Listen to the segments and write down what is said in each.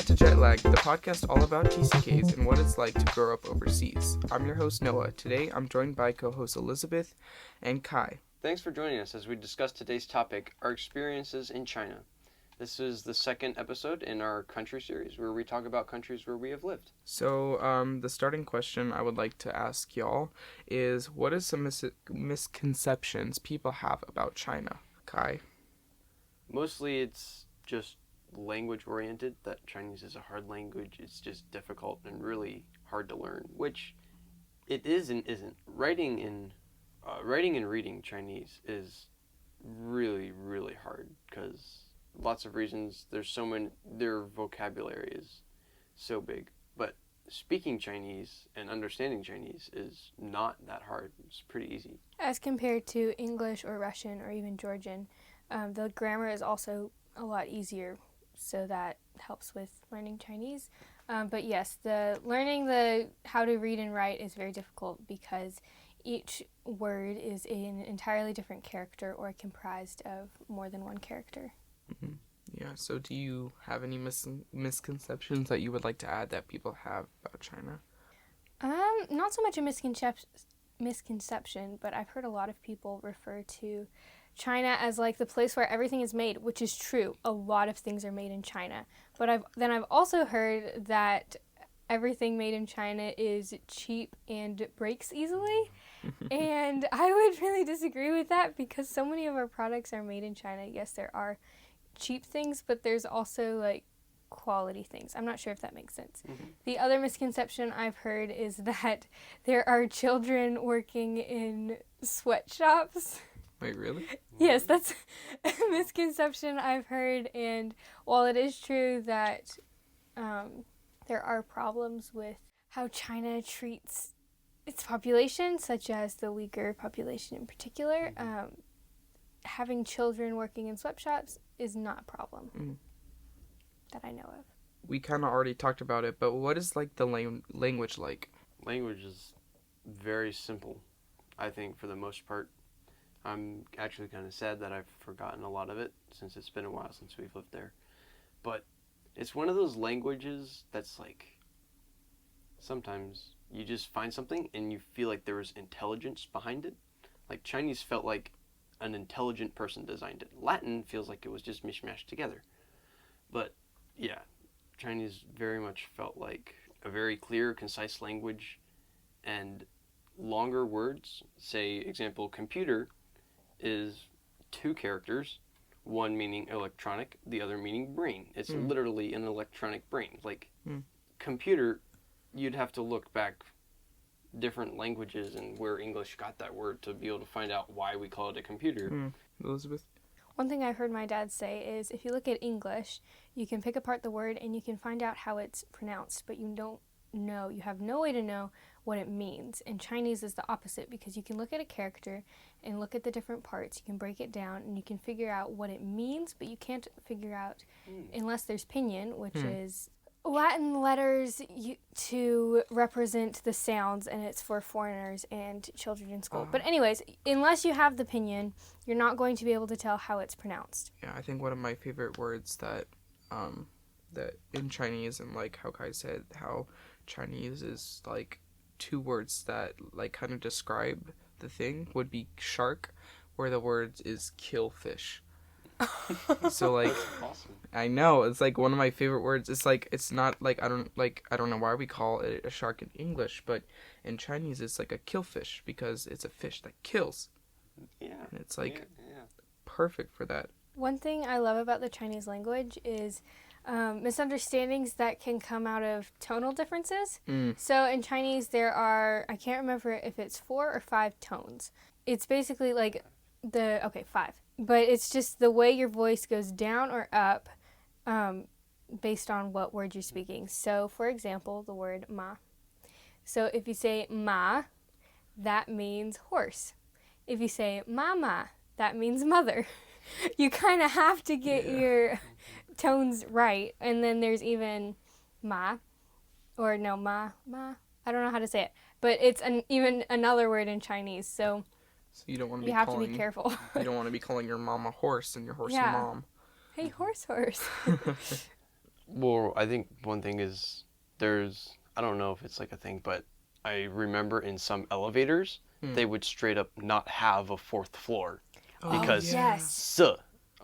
to Jet Lag, the podcast all about TCKs and what it's like to grow up overseas. I'm your host, Noah. Today, I'm joined by co-hosts Elizabeth and Kai. Thanks for joining us as we discuss today's topic, our experiences in China. This is the second episode in our country series where we talk about countries where we have lived. So, the starting question I would like to ask y'all is, what is some misconceptions people have about China? Kai? Mostly it's just language-oriented, that Chinese is a hard language. It's just difficult and really hard to learn, which it is and isn't. Writing and reading Chinese is really, really hard because lots of reasons. Their vocabulary is so big. But speaking Chinese and understanding Chinese is not that hard. It's pretty easy. As compared to English or Russian or even Georgian, the grammar is also a lot easier, so that helps with learning Chinese. But yes, learning how to read and write is very difficult because each word is an entirely different character or comprised of more than one character. Mm-hmm. Yeah, so do you have any misconceptions that you would like to add that people have about China? Not so much a misconception, but I've heard a lot of people refer to China as like the place where everything is made, which is true. A lot of things are made in China. But I've also heard that everything made in China is cheap and breaks easily. And I would really disagree with that because so many of our products are made in China. Yes, there are cheap things, but there's also like quality things. I'm not sure if that makes sense. Mm-hmm. The other misconception I've heard is that there are children working in sweatshops. Wait, really? Yes, that's a misconception I've heard, and while it is true that there are problems with how China treats its population, such as the Uyghur population in particular, having children working in sweatshops is not a problem that I know of. We kind of already talked about it, but what is like the language like? Language is very simple, I think, for the most part. I'm actually kind of sad that I've forgotten a lot of it since it's been a while since we've lived there. But it's one of those languages that's like, sometimes you just find something and you feel like there was intelligence behind it. Like Chinese felt like an intelligent person designed it. Latin feels like it was just mishmashed together. But yeah, Chinese very much felt like a very clear, concise language, and longer words. Say, example, computer is two characters, one meaning electronic, the other meaning brain. It's literally an electronic brain. Like computer, you'd have to look back different languages and where English got that word to be able to find out why we call it a computer. Elizabeth? One thing I've heard my dad say is if you look at English, you can pick apart the word and you can find out how it's pronounced, but you have no way to know what it means. And Chinese is the opposite because you can look at a character and look at the different parts, you can break it down and you can figure out what it means, but you can't figure out, unless there's pinyin, which is Latin letters to represent the sounds, and it's for foreigners and children in school. But anyways, unless you have the pinyin, you're not going to be able to tell how it's pronounced. Yeah, I think one of my favorite words that in Chinese, and like how Kai said, how Chinese is like two words that like kind of describe the thing, would be shark, where the word is kill fish. So like Awesome. I know, it's like one of my favorite words. It's like, it's not like, I don't know why we call it a shark in English, but in Chinese it's like a killfish because it's a fish that kills. Yeah. And it's like yeah. perfect for that. One thing I love about the Chinese language is misunderstandings that can come out of tonal differences. So in Chinese there are, I can't remember if it's 4 or 5 tones. It's basically like 5. But it's just the way your voice goes down or up based on what word you're speaking. So, for example, the word ma. So if you say ma, that means horse. If you say mama, that means mother. You kind of have to get your tones right. And then there's even ma, or no, ma. I don't know how to say it. But it's even another word in Chinese. So you don't want to you have to be careful. You don't want to be calling your mom a horse and your horse a mom. Hey, horse. Well, I think one thing is I don't know if it's like a thing, but I remember in some elevators, they would straight up not have a fourth floor Oh, because yes.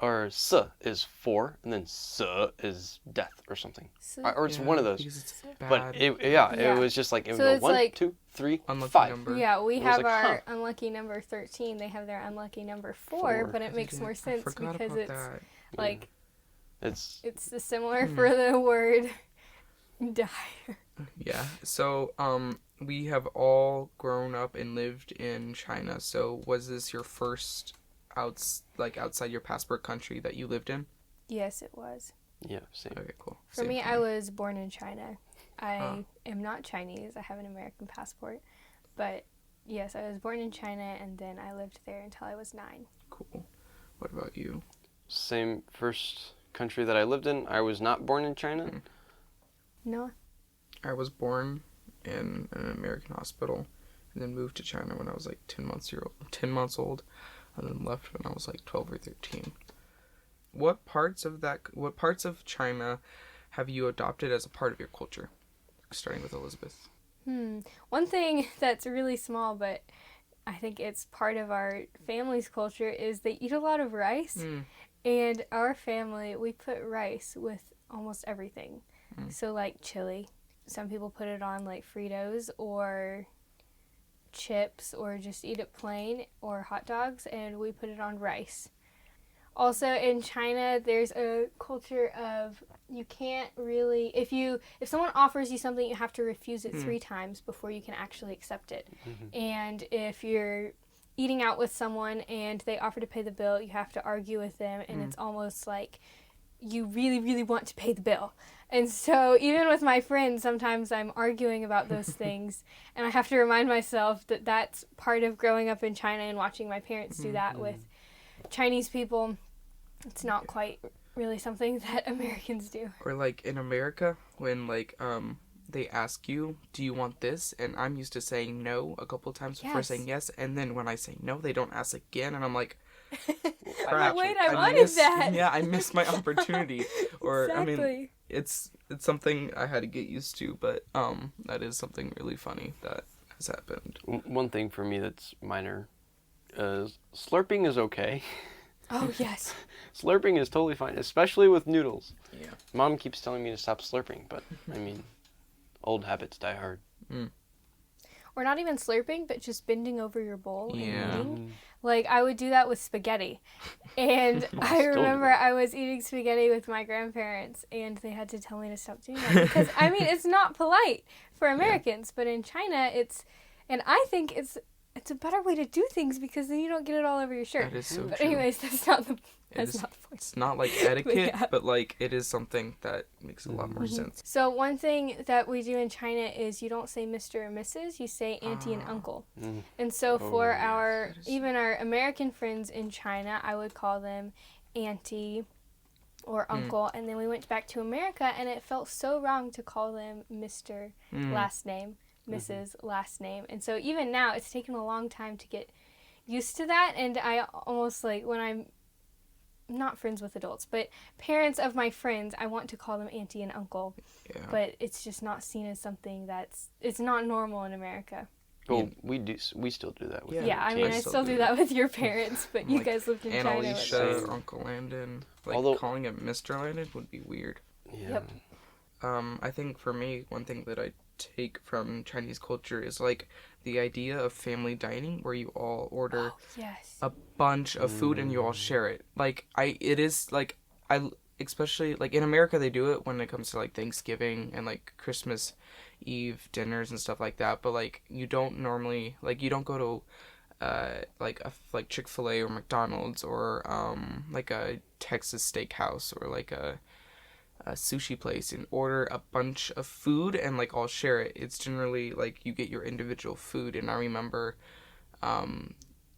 S is four, and then S is death or something. So, Or it's one of those. Because it's But bad. it was just like, it would So go it's 1, like 2, 3, Unlucky 5. number. yeah, we It was have like, our unlucky number 13. They have their unlucky number 4, but it makes more sense because it's like It's it's similar for the word die. Yeah. So, we have all grown up and lived in China. So, was this your first outside your passport country that you lived in? Yes, it was. yeah, same. Okay, cool. For Same me, I was born in China. I am not Chinese. I have an American passport. But yes, I was born in China and then I lived there until I was 9. Cool. What about you? Same first country that I lived in. I was not born in China. No? I was born in an American hospital and then moved to China when I was like 10 months old, and then left when I was like 12 or 13. What parts of China have you adopted as a part of your culture? Starting with Elizabeth. One thing that's really small, but I think it's part of our family's culture, is they eat a lot of rice. And our family, we put rice with almost everything. So like chili. Some people put it on like Fritos or chips or just eat it plain, or hot dogs, and we put it on rice. Also in China, there's a culture of you can't really, if someone offers you something, you have to refuse it 3 times before you can actually accept it. And if you're eating out with someone and they offer to pay the bill, you have to argue with them, and it's almost like you really, really want to pay the bill. And so even with my friends, sometimes I'm arguing about those things, and I have to remind myself that that's part of growing up in China and watching my parents do that with Chinese people. It's not quite really something that Americans do. Or like in America, when they ask you, do you want this? And I'm used to saying no a couple times before saying yes. And then when I say no, they don't ask again. And I'm like, crap. Wait, I wanted that. Yeah, I missed my opportunity. Or, Exactly. I mean, it's something I had to get used to. But that is something really funny that has happened. One thing for me that's minor is slurping is okay. Oh, yes. Slurping is totally fine, especially with noodles. Yeah. Mom keeps telling me to stop slurping, but, I mean, old habits die hard. Or not even slurping, but just bending over your bowl and Yeah. eating. Like, I would do that with spaghetti. And I remember I was eating spaghetti with my grandparents, and they had to tell me to stop doing that. Because, I mean, it's not polite for Americans, but in China, and I think it's a better way to do things because then you don't get it all over your shirt. That is so But true. anyways, that's not the point. It's not like etiquette, yeah. but like it is something that makes a lot more sense. So one thing that we do in China is you don't say Mr. or Mrs., you say auntie and uncle. And so for even our American friends in China, I would call them auntie or uncle. And then we went back to America, and it felt so wrong to call them Mr. last name, Mrs. last name. And so even now, it's taken a long time to get used to that. And I almost like, when I'm not friends with adults, but parents of my friends, I want to call them auntie and uncle. Yeah. But it's just not seen as something it's not normal in America. Well, we still do that with Yeah, I mean, I still do that with your parents, but you guys lived in Aunt China. Alicia, with us. Uncle Landon. Like, Although, calling him Mr. Landon would be weird. Yeah. Yep. I think for me, one thing that I take from Chinese culture is like the idea of family dining, where you all order Yes. a bunch of food and you all share it. Like especially like in America, they do it when it comes to like Thanksgiving and like Christmas Eve dinners and stuff like that. But like you don't normally, like, you don't go to like Chick-fil-A or McDonald's or like a Texas steakhouse or like a sushi place and order a bunch of food and like all share it. It's generally like you get your individual food. And I remember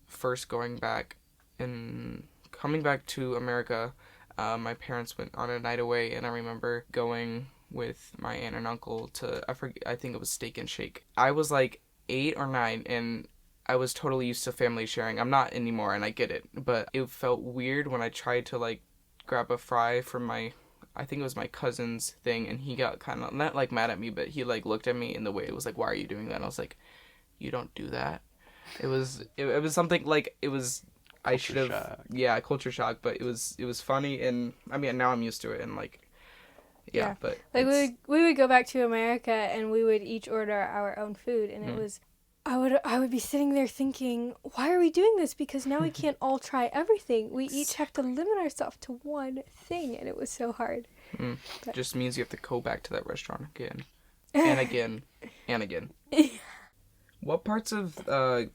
first coming back to America, my parents went on a night away, and I remember going with my aunt and uncle to, I think it was Steak and Shake. I was like 8 or 9, and I was totally used to family sharing. I'm not anymore, and I get it, but it felt weird when I tried to like grab a fry from my I think it was my cousin's thing, and he got kind of not like mad at me, but he like looked at me in the way it was like, why are you doing that? And I was like, you don't do that. It was something like it was. I should have, yeah, culture shock, but it was funny, and I mean now I'm used to it, and like, yeah. But like we would go back to America, and we would each order our own food, and it was, I would be sitting there thinking, why are we doing this? Because now we can't all try everything. We each have to limit ourselves to one thing, and it was so hard. Just means you have to go back to that restaurant again, and again, and again. What parts of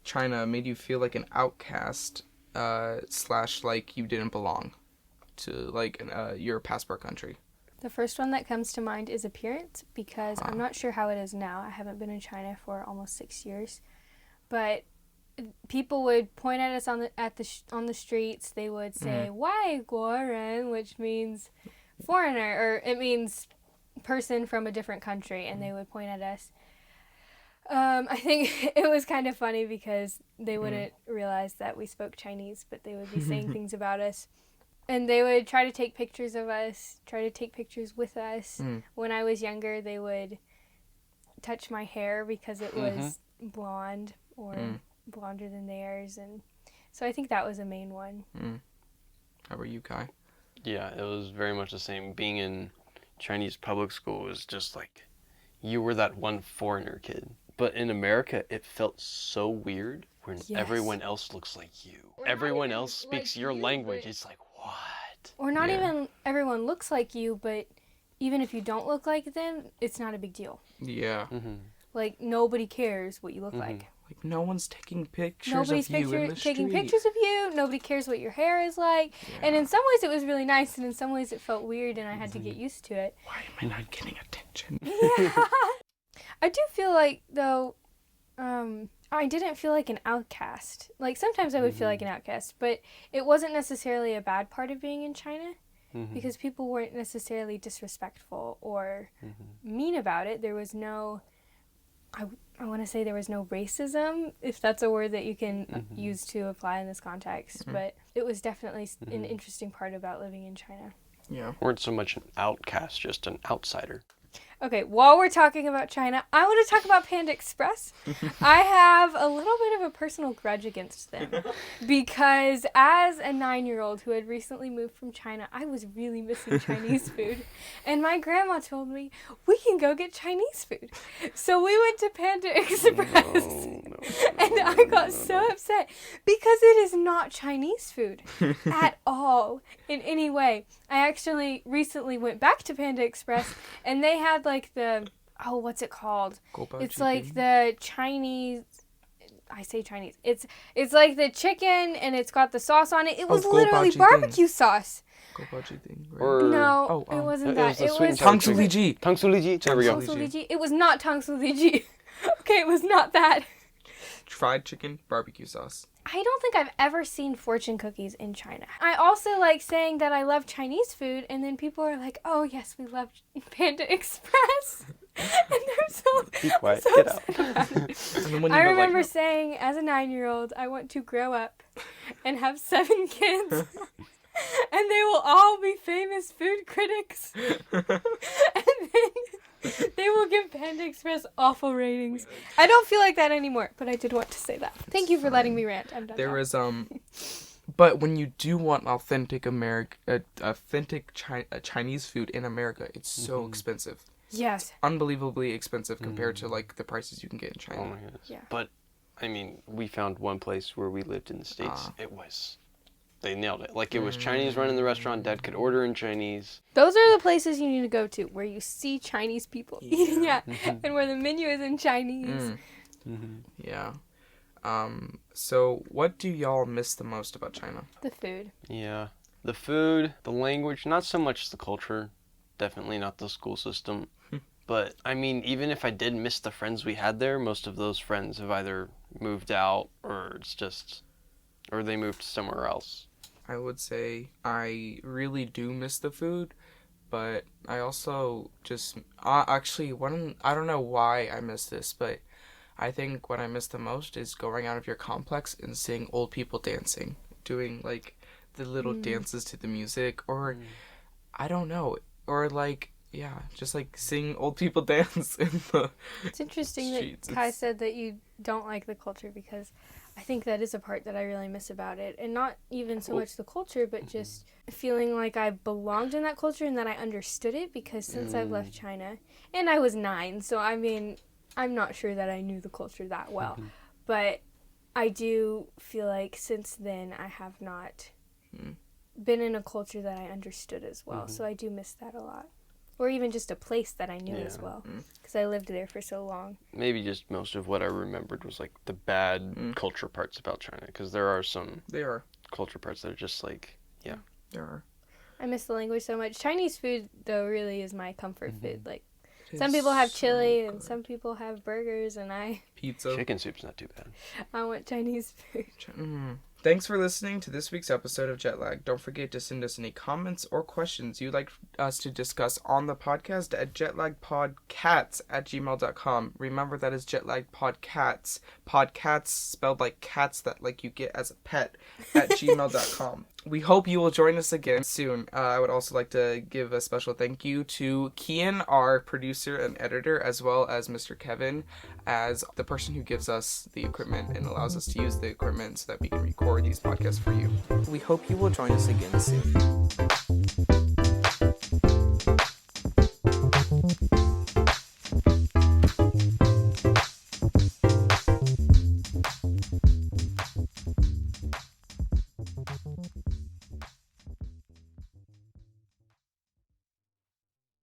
China made you feel like an outcast? / like you didn't belong to like your passport country? The first one that comes to mind is appearance, because I'm not sure how it is now. I haven't been in China for almost 6 years, but people would point at us on the streets. They would say 外国人, which means foreigner, or it means person from a different country, and they would point at us. I think it was kind of funny because they wouldn't realize that we spoke Chinese, but they would be saying things about us. And they would try to take pictures of us, try to take pictures with us. When I was younger, they would touch my hair because it was blonde or blonder than theirs. And so I think that was a main one. How about you, Kai? Yeah, it was very much the same. Being in Chinese public school was just like, you were that one foreigner kid. But in America, it felt so weird when everyone else looks like you. Everyone else speaks your language. It's like, what? Or not even everyone looks like you, but even if you don't look like them, it's not a big deal. Yeah. Like, nobody cares what you look like. Like, no one's taking pictures of you in the street. Taking pictures of you. Nobody cares what your hair is like. Yeah. And in some ways it was really nice, and in some ways it felt weird, and I had to get used to it. Why am I not getting attention? Yeah. I do feel like, though, I didn't feel like an outcast. Like, sometimes I would feel like an outcast, but it wasn't necessarily a bad part of being in China, because people weren't necessarily disrespectful or mean about it. There was no, I want to say there was no racism, if that's a word that you can use to apply in this context, but it was definitely an interesting part about living in China. Yeah. Weren't so much an outcast, just an outsider. Okay, while we're talking about China, I want to talk about Panda Express. I have a little bit of a personal grudge against them because as a 9-year-old who had recently moved from China, I was really missing Chinese food. And my grandma told me, we can go get Chinese food. So we went to Panda Express. And I got so upset because it is not Chinese food at all in any way. I actually recently went back to Panda Express, and they had like the, what's it called? It's like the Chinese, I say Chinese. It's like the chicken, and it's got the sauce on it. It was literally barbecue sauce. Thing, right? Or, no, it wasn't that. It was Tang Su Li Ji. Tang Su Li Ji. There we go. It was not Tang Su Li Ji. Okay, it was not that. Fried chicken, barbecue sauce. I don't think I've ever seen fortune cookies in China. I also like saying that I love Chinese food, and then people are like, oh yes, we love Panda Express. And they're so, be quiet, so get out. I remember saying, as a 9-year-old, I want to grow up and have 7 kids. And they will all be famous food critics. And then they will give Panda Express awful ratings. I don't feel like that anymore, but I did want to say that. Thank you for letting me rant. I'm done. There is but when you do want authentic Chinese food in America, it's so expensive. Yes. Unbelievably expensive compared to like the prices you can get in China. Oh my goodness. Yeah. But I mean, we found one place where we lived in the States. They nailed it. Like, it was Chinese running the restaurant. Dad could order in Chinese. Those are the places you need to go to, where you see Chinese people eating at, and where the menu is in Chinese. Yeah. So what do y'all miss the most about China? The food. Yeah. The food, the language, not so much the culture. Definitely not the school system. But, I mean, even if I did miss the friends we had there, most of those friends have either moved out or they moved somewhere else. I would say I really do miss the food, but I also just I don't know why I miss this, but I think what I miss the most is going out of your complex and seeing old people dancing, doing like the little dances to the music, or I don't know, or like, yeah, just like seeing old people dance in the It's interesting streets. that Kai said that you don't like the culture, because I think that is a part that I really miss about it. And not even so much the culture, but just feeling like I belonged in that culture and that I understood it, because since I've left China, and I was 9, so I mean, I'm not sure that I knew the culture that well. But I do feel like since then I have not been in a culture that I understood as well. So I do miss that a lot. Or even just a place that I knew as well, because I lived there for so long. Maybe just most of what I remembered was like the bad culture parts about China, because there are some culture parts that are just like, There are. I miss the language so much. Chinese food, though, really is my comfort food. Like, some people have chili and some people have burgers, and pizza. Chicken soup's not too bad. I want Chinese food. Thanks for listening to this week's episode of Jetlag. Don't forget to send us any comments or questions you'd like us to discuss on the podcast at jetlagpodcats@gmail.com. Remember, that is jetlagpodcats. Podcats spelled like cats that like you get as a pet at gmail.com. We hope you will join us again soon. I would also like to give a special thank you to Kian, our producer and editor, as well as Mr. Kevin, as the person who gives us the equipment and allows us to use the equipment so that we can record these podcasts for you. We hope you will join us again soon.